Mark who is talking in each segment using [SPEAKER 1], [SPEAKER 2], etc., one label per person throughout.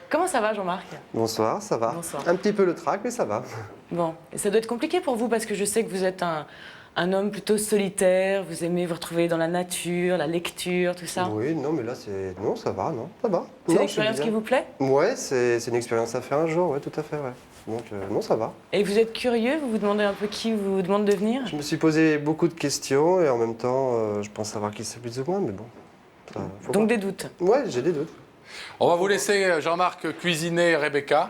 [SPEAKER 1] Comment ça va, Jean-Marc?
[SPEAKER 2] Bonsoir, ça va.
[SPEAKER 1] Bonsoir.
[SPEAKER 2] Un petit peu le trac, mais ça va.
[SPEAKER 1] Bon, et ça doit être compliqué pour vous parce que je sais que vous êtes un homme plutôt solitaire, vous aimez vous retrouver dans la nature, la lecture, tout ça.
[SPEAKER 2] Oui, non, mais là, c'est... Non, ça va, non, ça va.
[SPEAKER 1] C'est
[SPEAKER 2] Non,
[SPEAKER 1] l'expérience
[SPEAKER 2] je suis
[SPEAKER 1] qui
[SPEAKER 2] bien.
[SPEAKER 1] vous plaît?
[SPEAKER 2] Ouais, c'est une expérience à faire un jour, ouais, tout à fait, ouais. Donc, non, ça va.
[SPEAKER 1] Et vous êtes curieux, vous vous demandez un peu qui vous demande de venir?
[SPEAKER 2] Je me suis posé beaucoup de questions et en même temps, je pense savoir qui c'est plus ou moins, mais bon. Ça, faut
[SPEAKER 1] Donc
[SPEAKER 2] voir.
[SPEAKER 1] des doutes.
[SPEAKER 2] Ouais, j'ai des doutes.
[SPEAKER 3] On va vous laisser, Jean-Marc, cuisiner Rebecca.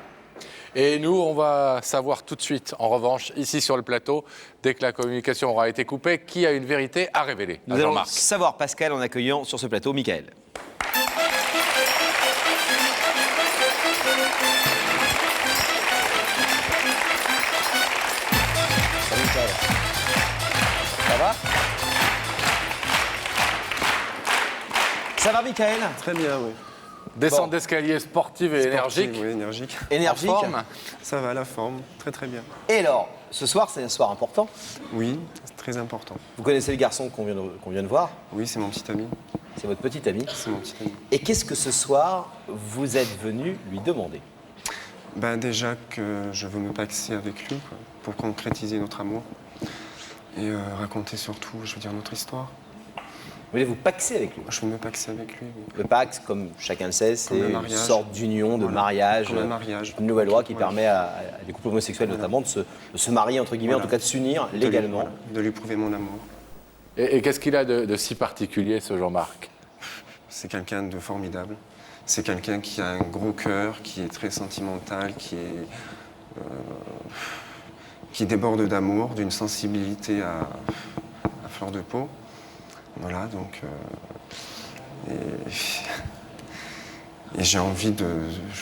[SPEAKER 3] Et nous, on va savoir tout de suite, en revanche, ici sur le plateau, dès que la communication aura été coupée, qui a une vérité à révéler.
[SPEAKER 4] Nous allons savoir Pascal en accueillant sur ce plateau Michael. Salut Michael. Ça va? Ça va Michael?
[SPEAKER 5] Très bien, oui.
[SPEAKER 3] Descente d'escalier sportive et énergique.
[SPEAKER 5] Oui, énergique.
[SPEAKER 4] Énergique.
[SPEAKER 3] En forme.
[SPEAKER 5] Ça va, la forme, très très bien.
[SPEAKER 4] Et alors, ce soir, c'est un soir important.
[SPEAKER 5] Oui, c'est très important.
[SPEAKER 4] Vous connaissez le garçon qu'on vient de voir.
[SPEAKER 5] Oui, c'est mon petit ami.
[SPEAKER 4] C'est votre petit ami.
[SPEAKER 5] C'est mon petit ami.
[SPEAKER 4] Et qu'est-ce que ce soir, vous êtes venu lui demander?
[SPEAKER 5] Ben déjà que je veux me paxer avec lui, quoi, pour concrétiser notre amour. Et raconter surtout, je veux dire, notre histoire.
[SPEAKER 4] Vous voulez vous paxer avec lui?
[SPEAKER 5] Je veux me paxer avec lui, oui.
[SPEAKER 4] Le Pax, comme chacun le sait, c'est
[SPEAKER 5] Comme le
[SPEAKER 4] une
[SPEAKER 5] mariage.
[SPEAKER 4] sorte d'union, de
[SPEAKER 5] Voilà.
[SPEAKER 4] mariage.
[SPEAKER 5] Comme un mariage.
[SPEAKER 4] Une nouvelle loi qui
[SPEAKER 5] Voilà.
[SPEAKER 4] permet à des couples homosexuels notamment de se marier, entre guillemets,
[SPEAKER 5] Voilà.
[SPEAKER 4] en tout cas de s'unir
[SPEAKER 5] De lui-
[SPEAKER 4] légalement.
[SPEAKER 5] voilà, de lui prouver mon amour.
[SPEAKER 3] Et qu'est-ce qu'il a de si particulier, ce Jean-Marc?
[SPEAKER 5] C'est quelqu'un de formidable. C'est quelqu'un qui a un gros cœur, qui est très sentimental, qui déborde d'amour, d'une sensibilité à fleur de peau. Voilà, donc... et j'ai envie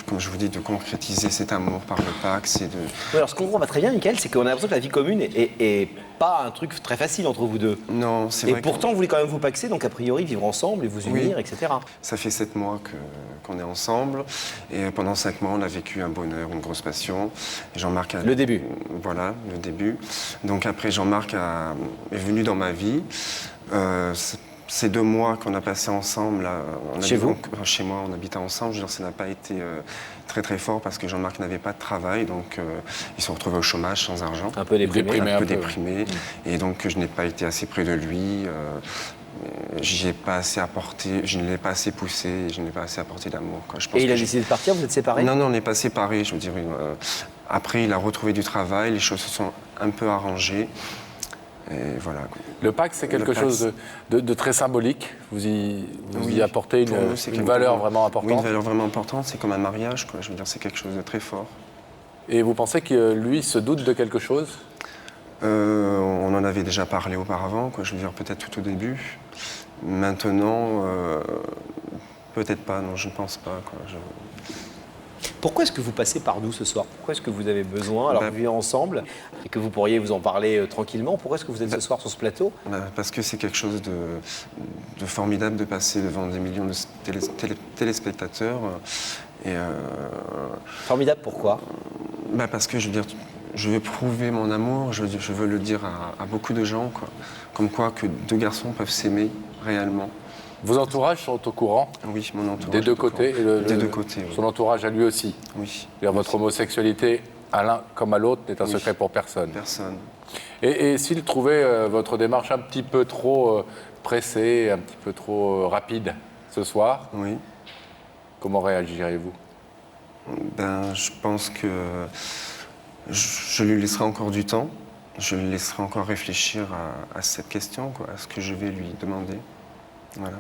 [SPEAKER 5] comme je vous dis, de concrétiser cet amour par le Pax et de...
[SPEAKER 4] Oui, alors ce qu'on voit très bien, Michael, c'est qu'on a l'impression que la vie commune est pas un truc très facile entre vous deux.
[SPEAKER 5] Non, c'est
[SPEAKER 4] Et
[SPEAKER 5] vrai
[SPEAKER 4] pourtant, vous voulez quand même vous paxer, donc a priori vivre ensemble et vous unir,
[SPEAKER 5] Oui.
[SPEAKER 4] etc.
[SPEAKER 5] Ça fait 7 mois qu'on est ensemble et pendant 5 mois, on a vécu un bonheur, une grosse passion. Et Jean-Marc a...
[SPEAKER 4] Le début.
[SPEAKER 5] Voilà, le début. Donc après, Jean-Marc est venu dans ma vie. Ces 2 mois qu'on a passés ensemble, là,
[SPEAKER 4] Chez vous?
[SPEAKER 5] Chez moi, on habitait ensemble. Je veux dire, ça n'a pas été très très fort parce que Jean-Marc n'avait pas de travail, donc il se retrouvait au chômage sans argent.
[SPEAKER 4] Un peu déprimé.
[SPEAKER 5] Un peu déprimé. Et donc je n'ai pas été assez près de lui. J'y ai pas assez apporté, je ne l'ai pas assez poussé, je n'ai pas assez apporté d'amour, quoi. Je pense
[SPEAKER 4] Et il
[SPEAKER 5] que
[SPEAKER 4] a décidé de partir, vous êtes séparés?
[SPEAKER 5] Non, on n'est pas séparés. Je veux dire, après, il a retrouvé du travail, les choses se sont un peu arrangées. Et voilà, quoi.
[SPEAKER 3] Le Pax, c'est quelque
[SPEAKER 5] Le Pax.
[SPEAKER 3] chose de très symbolique. Vous y
[SPEAKER 5] Oui,
[SPEAKER 3] apportez
[SPEAKER 5] pour nous, c'est
[SPEAKER 3] une
[SPEAKER 5] quelque-
[SPEAKER 3] valeur vraiment importante.
[SPEAKER 5] Oui, une valeur vraiment importante. C'est comme un mariage, quoi. Je veux dire, c'est quelque chose de très fort.
[SPEAKER 3] Et vous pensez que lui se doute de quelque chose?
[SPEAKER 5] On en avait déjà parlé auparavant, quoi. Je veux dire, peut-être tout au début. Maintenant, peut-être pas, non, je ne pense pas, quoi.
[SPEAKER 4] Pourquoi est-ce que vous passez par nous ce soir? Pourquoi est-ce que vous avez besoin, alors que vous vivez ensemble, et que vous pourriez vous en parler tranquillement, pourquoi est-ce que vous êtes ce soir sur ce plateau?
[SPEAKER 5] Parce que c'est quelque chose de formidable de passer devant des millions de téléspectateurs.
[SPEAKER 4] Formidable, pourquoi?
[SPEAKER 5] Parce que, je veux dire, je veux prouver mon amour, je veux le dire à beaucoup de gens, quoi. Comme quoi que 2 garçons peuvent s'aimer réellement.
[SPEAKER 3] Vos entourages sont au courant
[SPEAKER 5] Oui, mon entourage.
[SPEAKER 3] des deux
[SPEAKER 5] est au
[SPEAKER 3] côtés?
[SPEAKER 5] courant. Des 2 côtés, oui.
[SPEAKER 3] Son entourage à lui aussi?
[SPEAKER 5] Oui.
[SPEAKER 3] C'est-à-dire votre homosexualité, à l'un comme à l'autre, n'est un
[SPEAKER 5] Oui.
[SPEAKER 3] secret pour personne.
[SPEAKER 5] Personne.
[SPEAKER 3] Et s'il trouvait votre démarche un petit peu trop pressée, un petit peu trop rapide ce soir,
[SPEAKER 5] Oui.
[SPEAKER 3] comment réagirez-vous?
[SPEAKER 5] Je pense que je lui laisserai encore du temps. Je lui laisserai encore réfléchir à cette question, quoi, à ce que je vais lui demander. Voilà.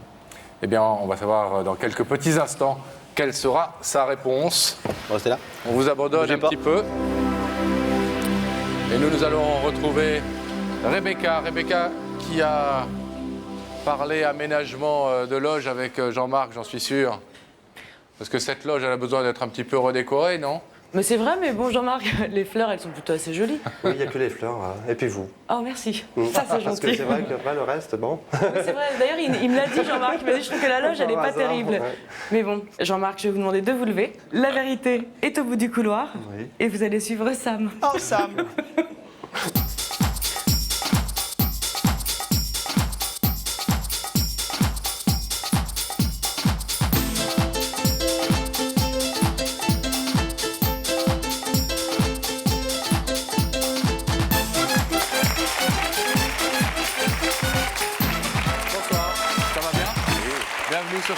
[SPEAKER 3] Eh bien, on va savoir dans quelques petits instants quelle sera sa réponse.
[SPEAKER 4] Restez là.
[SPEAKER 3] On vous abandonne
[SPEAKER 4] Bougez
[SPEAKER 3] un
[SPEAKER 4] pas.
[SPEAKER 3] petit peu. Et nous allons retrouver Rebecca. Rebecca qui a parlé aménagement de loge avec Jean-Marc, j'en suis sûr. Parce que cette loge, elle a besoin d'être un petit peu redécorée, non?
[SPEAKER 1] Mais c'est vrai, mais bon, Jean-Marc, les fleurs, elles sont plutôt assez jolies.
[SPEAKER 2] Oui, il n'y a que les fleurs, là. Et puis vous.
[SPEAKER 1] Oh, merci. Ça, c'est
[SPEAKER 2] Parce que
[SPEAKER 1] gentil.
[SPEAKER 2] c'est vrai qu'après, le reste, bon.
[SPEAKER 1] Mais c'est vrai, d'ailleurs, il me l'a dit, Jean-Marc. Il m'a dit, je trouve que la loge, elle n'est
[SPEAKER 2] Par
[SPEAKER 1] pas
[SPEAKER 2] hasard,
[SPEAKER 1] terrible.
[SPEAKER 2] ouais.
[SPEAKER 1] Mais bon, Jean-Marc, je vais vous demander de vous lever. La vérité est au bout du couloir.
[SPEAKER 2] Oui.
[SPEAKER 1] Et vous allez suivre Sam.
[SPEAKER 4] Oh, Sam.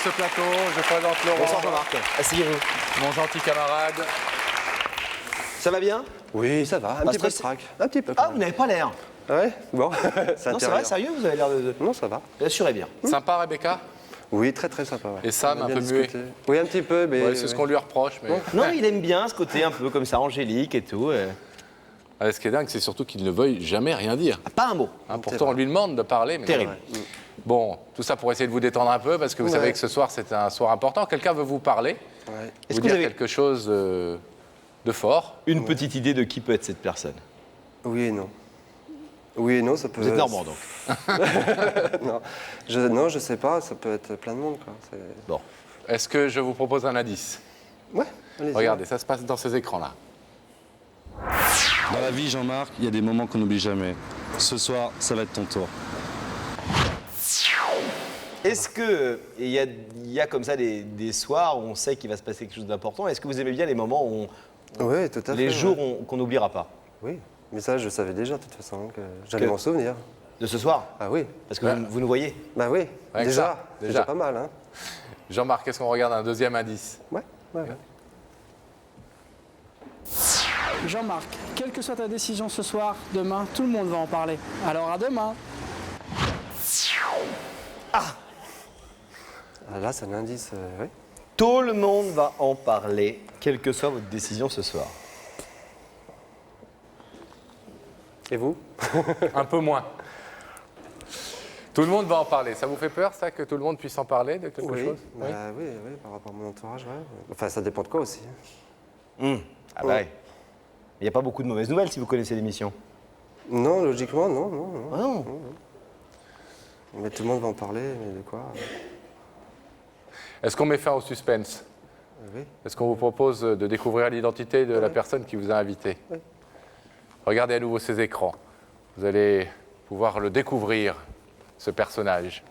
[SPEAKER 3] ce plateau, je présente Laurent.
[SPEAKER 4] Bonsoir Jean-Marc. Asseyez-vous.
[SPEAKER 3] Mon gentil camarade.
[SPEAKER 4] Ça va bien?
[SPEAKER 2] Oui, ça va. Un
[SPEAKER 4] Pas
[SPEAKER 2] petit peu de
[SPEAKER 4] stressé
[SPEAKER 2] trac. Un petit peu.
[SPEAKER 4] Ah, vous n'avez pas l'air.
[SPEAKER 2] Ouais, bon,
[SPEAKER 4] Non, c'est vrai, sérieux, vous avez l'air de...
[SPEAKER 2] Non, ça va.
[SPEAKER 4] Assurez bien.
[SPEAKER 3] Sympa, Rebecca?
[SPEAKER 2] Oui, très très sympa. Ouais.
[SPEAKER 3] Et Sam,
[SPEAKER 2] On a
[SPEAKER 3] un
[SPEAKER 2] bien
[SPEAKER 3] peu
[SPEAKER 2] discuté. Oui, un petit peu, mais.
[SPEAKER 3] Ouais, c'est ce qu'on lui reproche. Mais...
[SPEAKER 4] Non, il aime bien ce côté un peu comme ça, angélique et tout.
[SPEAKER 3] Ah, ce qui est dingue, c'est surtout qu'il ne veuille jamais rien dire.
[SPEAKER 4] Pas un mot.
[SPEAKER 3] Hein, pourtant, on lui demande de parler. Mais
[SPEAKER 4] Terrible.
[SPEAKER 3] Bon, tout ça pour essayer de vous détendre un peu, parce que vous savez que ce soir, c'est un soir important. Quelqu'un veut vous parler,
[SPEAKER 2] Ouais.
[SPEAKER 3] vous dire quelque chose de fort.
[SPEAKER 4] Une petite idée de qui peut être cette personne?
[SPEAKER 2] Oui et non. Oui et non, ça peut.
[SPEAKER 4] Vous êtes normand donc.
[SPEAKER 2] non, je sais pas, ça peut être plein de monde, quoi.
[SPEAKER 4] Bon.
[SPEAKER 3] Est-ce que je vous propose un indice?
[SPEAKER 2] Ouais, allez-y.
[SPEAKER 3] Regardez, ça se passe dans ces écrans-là.
[SPEAKER 6] Dans la vie, Jean-Marc, il y a des moments qu'on n'oublie jamais. Ce soir, ça va être ton tour.
[SPEAKER 4] Est-ce que il y a comme ça des soirs où on sait qu'il va se passer quelque chose d'important? Est-ce que vous aimez bien les moments où
[SPEAKER 2] Oui, tout à fait.
[SPEAKER 4] les
[SPEAKER 2] ouais.
[SPEAKER 4] jours qu'on n'oubliera pas?
[SPEAKER 2] Oui, mais ça, je savais déjà, de toute façon, que j'allais
[SPEAKER 4] Que-
[SPEAKER 2] m'en souvenir.
[SPEAKER 4] De ce soir?
[SPEAKER 2] Ah oui.
[SPEAKER 4] Parce que vous nous voyez.
[SPEAKER 2] Bah oui,
[SPEAKER 3] Avec
[SPEAKER 2] déjà.
[SPEAKER 3] ça,
[SPEAKER 2] C'est
[SPEAKER 3] déjà.
[SPEAKER 2] déjà pas mal, hein.
[SPEAKER 3] Jean-Marc, est-ce qu'on regarde un deuxième indice?
[SPEAKER 2] Ouais.
[SPEAKER 7] Jean-Marc, quelle que soit ta décision ce soir, demain, tout le monde va en parler. Alors à demain.
[SPEAKER 2] Ah, là, c'est un indice, oui.
[SPEAKER 4] Tout le monde va en parler, quelle que soit votre décision ce soir.
[SPEAKER 2] Et vous?
[SPEAKER 3] Un peu moins. Tout le monde va en parler. Ça vous fait peur, ça, que tout le monde puisse en parler de quelque chose?
[SPEAKER 2] Bah, oui, par rapport à mon entourage, ouais. Enfin, ça dépend de quoi aussi.
[SPEAKER 4] Ah bah ouais. Il n'y a pas beaucoup de mauvaises nouvelles si vous connaissez l'émission.
[SPEAKER 2] Non, logiquement, non.
[SPEAKER 4] Ah non.
[SPEAKER 2] Mais tout le monde va en parler, mais de quoi?
[SPEAKER 3] Est-ce qu'on met fin au suspense?
[SPEAKER 2] Oui.
[SPEAKER 3] Est-ce qu'on vous propose de découvrir l'identité de la personne qui vous a invité?
[SPEAKER 2] Oui.
[SPEAKER 3] Regardez à nouveau ces écrans. Vous allez pouvoir le découvrir, ce personnage.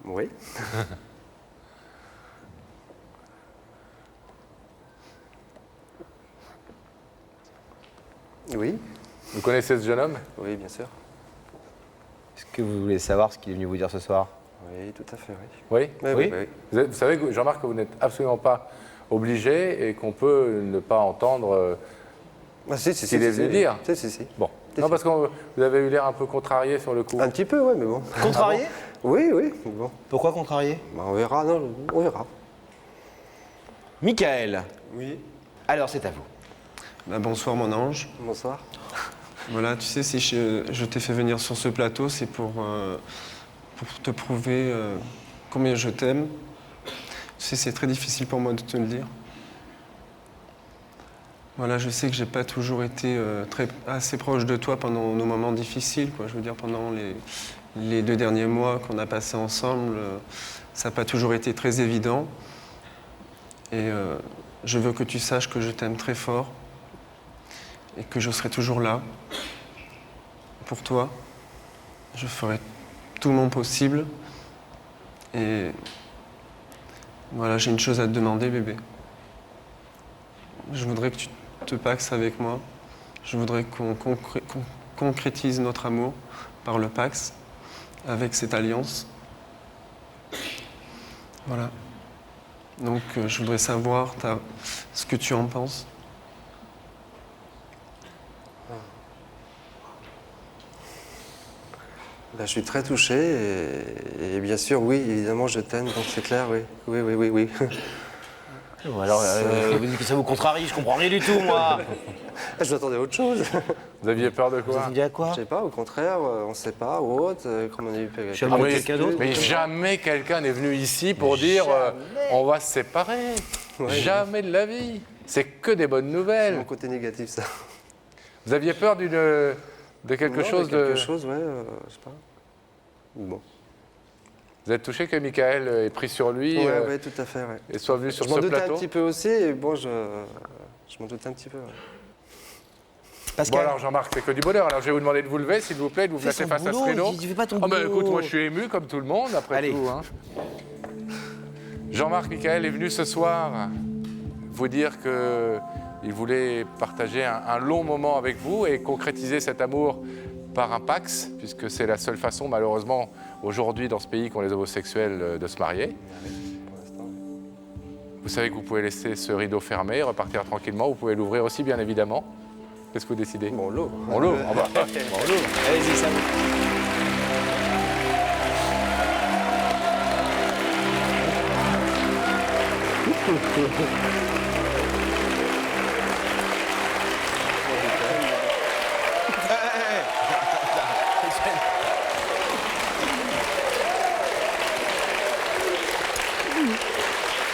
[SPEAKER 2] Oui. Oui.
[SPEAKER 3] Vous connaissez ce jeune homme?
[SPEAKER 2] Oui, bien sûr.
[SPEAKER 4] Est-ce que vous voulez savoir ce qu'il est venu vous dire ce soir?
[SPEAKER 2] Oui, tout à fait, oui.
[SPEAKER 3] Oui?
[SPEAKER 2] Oui.
[SPEAKER 3] Vous savez, Jean-Marc, que vous n'êtes absolument pas obligé et qu'on peut ne pas entendre
[SPEAKER 2] Ah, si,
[SPEAKER 3] ce qu'il est venu dire.
[SPEAKER 2] Si.
[SPEAKER 3] Bon. Non, parce que vous avez eu l'air un peu contrarié sur le coup.
[SPEAKER 2] Un petit peu, ouais, mais bon.
[SPEAKER 4] Contrarié?
[SPEAKER 2] Oui, mais bon.
[SPEAKER 4] Pourquoi contrarié?
[SPEAKER 2] Bah, on verra, non, on verra.
[SPEAKER 4] Michael,
[SPEAKER 5] Oui.
[SPEAKER 4] alors c'est à vous.
[SPEAKER 5] Bah, bonsoir mon ange.
[SPEAKER 2] Bonsoir.
[SPEAKER 5] Voilà, tu sais, si je t'ai fait venir sur ce plateau, c'est pour te prouver combien je t'aime. Tu sais, c'est très difficile pour moi de te le dire. Voilà, je sais que j'ai pas toujours été assez proche de toi pendant nos moments difficiles, quoi. Je veux dire, pendant les 2 derniers mois qu'on a passés ensemble, ça n'a pas toujours été très évident. Et je veux que tu saches que je t'aime très fort et que je serai toujours là pour toi. Je ferai tout mon possible. Et voilà, j'ai une chose à te demander, bébé. Je voudrais que tu te paxes avec moi. Je voudrais qu'on concrétise notre amour par le pax, avec cette alliance. Voilà. Donc, je voudrais savoir ce que tu en penses.
[SPEAKER 2] Bah, je suis très touché et bien sûr, oui, évidemment, je t'aime, donc c'est clair, oui. Oui.
[SPEAKER 4] Bon, alors, vous dites que ça vous contrarie, je comprends rien du tout, moi.
[SPEAKER 2] Je m'attendais à autre chose.
[SPEAKER 3] Vous aviez peur de
[SPEAKER 4] Vous
[SPEAKER 3] quoi?
[SPEAKER 4] avez dit à quoi?
[SPEAKER 2] Je sais pas, au contraire, on ne sait pas, ou autre, comme on a eu
[SPEAKER 4] Jamais
[SPEAKER 3] oui,
[SPEAKER 4] quelqu'un d'autre?
[SPEAKER 3] Mais jamais quelqu'un n'est venu ici pour dire on va se séparer. Jamais de la vie. C'est que des bonnes
[SPEAKER 2] C'est
[SPEAKER 3] nouvelles.
[SPEAKER 2] mon côté négatif, ça.
[SPEAKER 3] Vous aviez peur de quelque
[SPEAKER 2] Non,
[SPEAKER 3] chose
[SPEAKER 2] mais quelque chose, ouais, je sais pas. Bon.
[SPEAKER 3] Vous êtes touché que Michael ait pris sur lui
[SPEAKER 2] Ouais, tout à fait, ouais.
[SPEAKER 3] et soit venu sur
[SPEAKER 2] Je m'en
[SPEAKER 3] ce
[SPEAKER 2] doutais un
[SPEAKER 3] plateau?
[SPEAKER 2] petit peu aussi, et bon, je m'en doutais un petit peu, ouais.
[SPEAKER 3] Bon
[SPEAKER 4] Pascal,
[SPEAKER 3] alors Jean-Marc, c'est que du bonheur. Alors je vais vous demander de vous lever, s'il vous plaît, de vous
[SPEAKER 4] fais
[SPEAKER 3] placer
[SPEAKER 4] son
[SPEAKER 3] face à ce
[SPEAKER 4] boulot,
[SPEAKER 3] rideau.
[SPEAKER 4] tu fais pas ton
[SPEAKER 3] Oh, mais
[SPEAKER 4] boulot.
[SPEAKER 3] écoute, moi je suis ému comme tout le monde, après
[SPEAKER 4] Allez.
[SPEAKER 3] tout. Hein. Jean-Marc Michael est venu ce soir vous dire qu'il voulait partager un long moment avec vous et concrétiser cet amour par un Pacs, puisque c'est la seule façon, malheureusement, aujourd'hui dans ce pays qu'ont les homosexuels de se marier. Vous savez que vous pouvez laisser ce rideau fermé, repartir tranquillement. Vous pouvez l'ouvrir aussi, bien évidemment. Qu'est-ce que vous décidez?
[SPEAKER 2] Bon, l'eau.
[SPEAKER 3] On l'ouvre. On va.
[SPEAKER 4] Bon, on l'ouvre. Allez-y, ça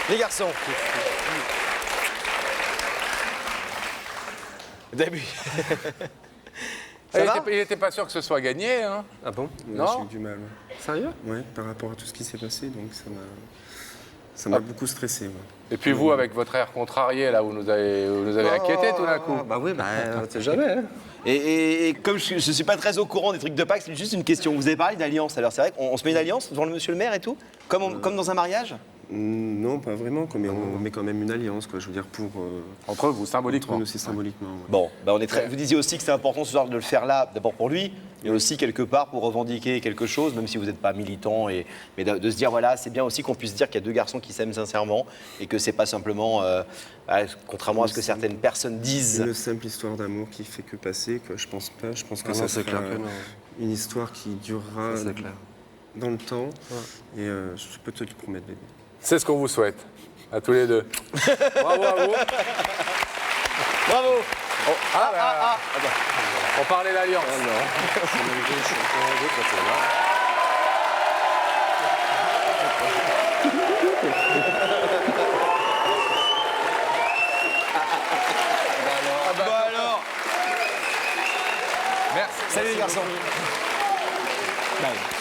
[SPEAKER 4] Les garçons. Début. Ça va?
[SPEAKER 3] Il n'était pas sûr que ce soit gagné. Hein.
[SPEAKER 5] Ah bon?
[SPEAKER 3] Non.
[SPEAKER 5] J'ai eu du mal.
[SPEAKER 3] Sérieux?
[SPEAKER 5] Ouais, par rapport à tout ce qui s'est passé, donc ça m'a beaucoup stressé. Ouais.
[SPEAKER 3] Et puis vous, avec votre air contrarié, là, vous nous avez inquiété tout d'un coup.
[SPEAKER 2] Bah oui, on sait jamais. Hein.
[SPEAKER 4] Et comme je ne suis pas très au courant des trucs de Pâques, c'est juste une question. Vous avez parlé d'alliance, alors c'est vrai qu'on se met une alliance devant le monsieur le maire et tout, comme dans un mariage?
[SPEAKER 5] Non, pas vraiment, mais on met quand même une alliance, quoi. Je veux dire, pour.
[SPEAKER 3] Entre vous, symboliquement.
[SPEAKER 5] Entre nous, c'est symboliquement. Ouais.
[SPEAKER 4] Bon, bah on est très... Vous disiez aussi que c'est important ce soir de le faire là, d'abord pour lui, mais aussi quelque part pour revendiquer quelque chose, même si vous n'êtes pas militant, mais de se dire, voilà, c'est bien aussi qu'on puisse dire qu'il y a deux garçons qui s'aiment sincèrement et que c'est pas simplement, contrairement à ce que certaines personnes disent.
[SPEAKER 5] Une simple histoire d'amour qui fait que passer, quoi. Je pense pas. Je pense que ça
[SPEAKER 2] c'est
[SPEAKER 5] sera
[SPEAKER 2] clair que non.
[SPEAKER 5] une histoire qui durera
[SPEAKER 2] C'est clair.
[SPEAKER 5] dans le temps. Et je peux te le promettre, bébé.
[SPEAKER 3] C'est ce qu'on vous souhaite, à tous les deux. Bravo à vous.
[SPEAKER 4] Bravo.
[SPEAKER 3] Oh, on parlait d'alliance.
[SPEAKER 4] Bah alors.
[SPEAKER 3] Merci.
[SPEAKER 4] Salut les garçons. Bye.